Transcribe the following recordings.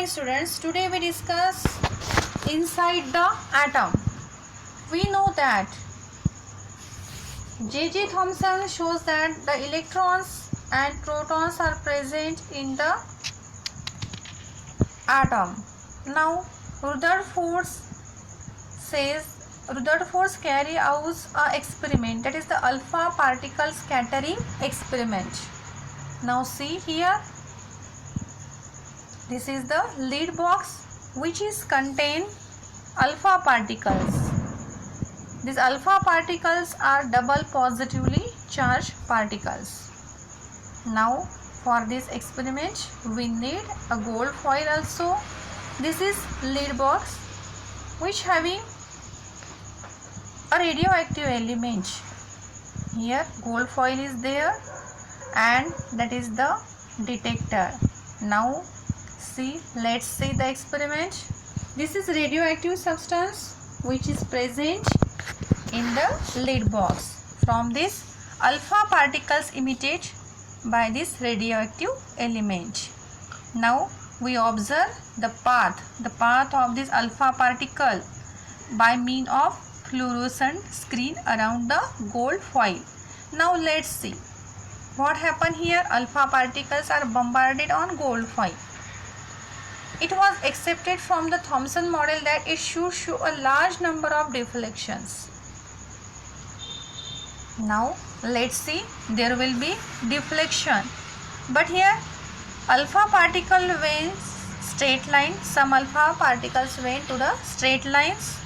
morning students. Today we discuss inside the atom. We know that J.J. Thomson shows that the electrons and protons are present in the atom. Now Rutherford carry out a experiment, that is the alpha particle scattering experiment. Now see here, this is the lead box which is contain alpha particles. These alpha particles are double positively charged particles. Now for this experiment we need a gold foil also. This is lead box which having a radioactive element. Here gold foil is there and that is the detector. Now let's see the experiment. This is radioactive substance which is present in the lead box. From this alpha particles emitted by this radioactive element. Now we observe the path of this alpha particle by means of fluorescent screen around the gold foil. Now let's see what happened here. Alpha particles are bombarded on gold foil. It was accepted from the Thomson model that it should show a large number of deflections. Now let's see, there will be deflection, but here alpha particle went straight line. Some alpha particles went to the straight lines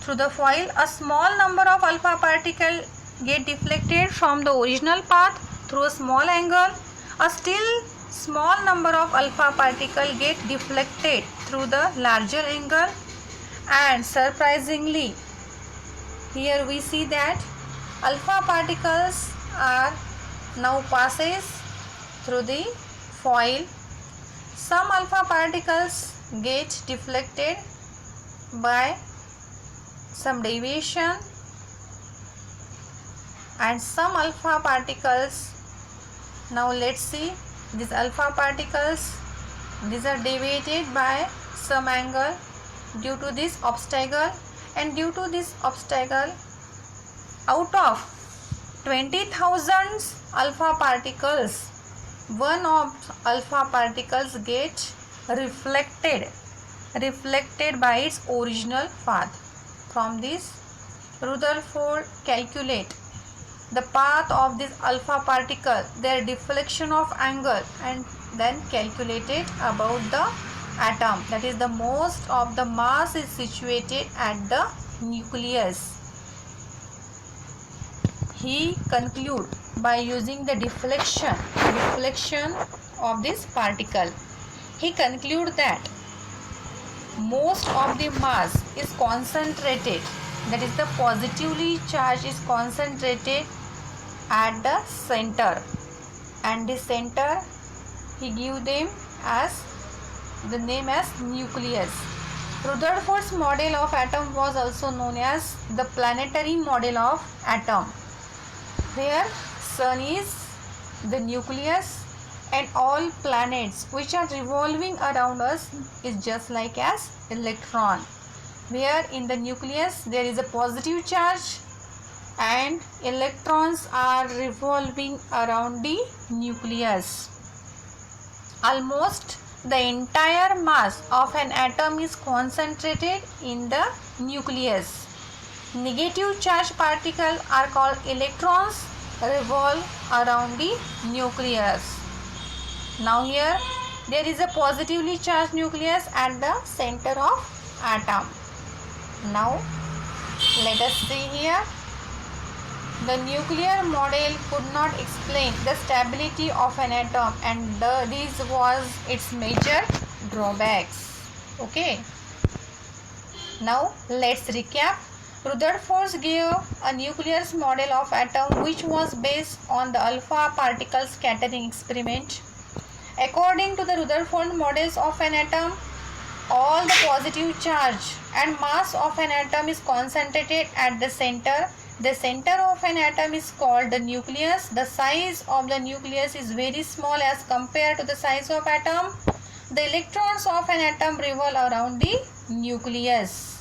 through the foil. A small number of alpha particles get deflected from the original path through a small angle. A still small number of alpha particles get deflected through the larger angle, and surprisingly here we see that alpha particles are now passes through the foil. Some alpha particles get deflected by some deviation, and some alpha particles, now let's see, these alpha particles, these are deviated by some angle due to this obstacle, and due to this obstacle, out of 20,000 alpha particles, one of alpha particles get reflected by its original path. From this Rutherford calculate the path of this alpha particle, their deflection of angle, and then calculated about the atom, that is the most of the mass is situated at the nucleus. He conclude by using the deflection of this particle. He conclude that most of the mass is concentrated, that is the positively charge is concentrated at the center, and the center he give them as the name as nucleus. Rutherford's model of atom was also known as the planetary model of atom, where sun is the nucleus and all planets which are revolving around us is just like as electron, where in the nucleus there is a positive charge and electrons are revolving around the nucleus. Almost the entire mass of an atom is concentrated in the nucleus. Negative charged particles are called electrons, revolve around the nucleus. Now here there is a positively charged nucleus at the center of atom. Now let us see here. The nuclear model could not explain the stability of an atom, and this was its major drawbacks. Okay. Now let's recap. Rutherford gave a nuclear model of atom which was based on the alpha particle scattering experiment. According to the Rutherford models of an atom, all the positive charge and mass of an atom is concentrated at the center. The center of an atom is called the nucleus. The size of the nucleus is very small as compared to the size of atom. The electrons of an atom revolve around the nucleus.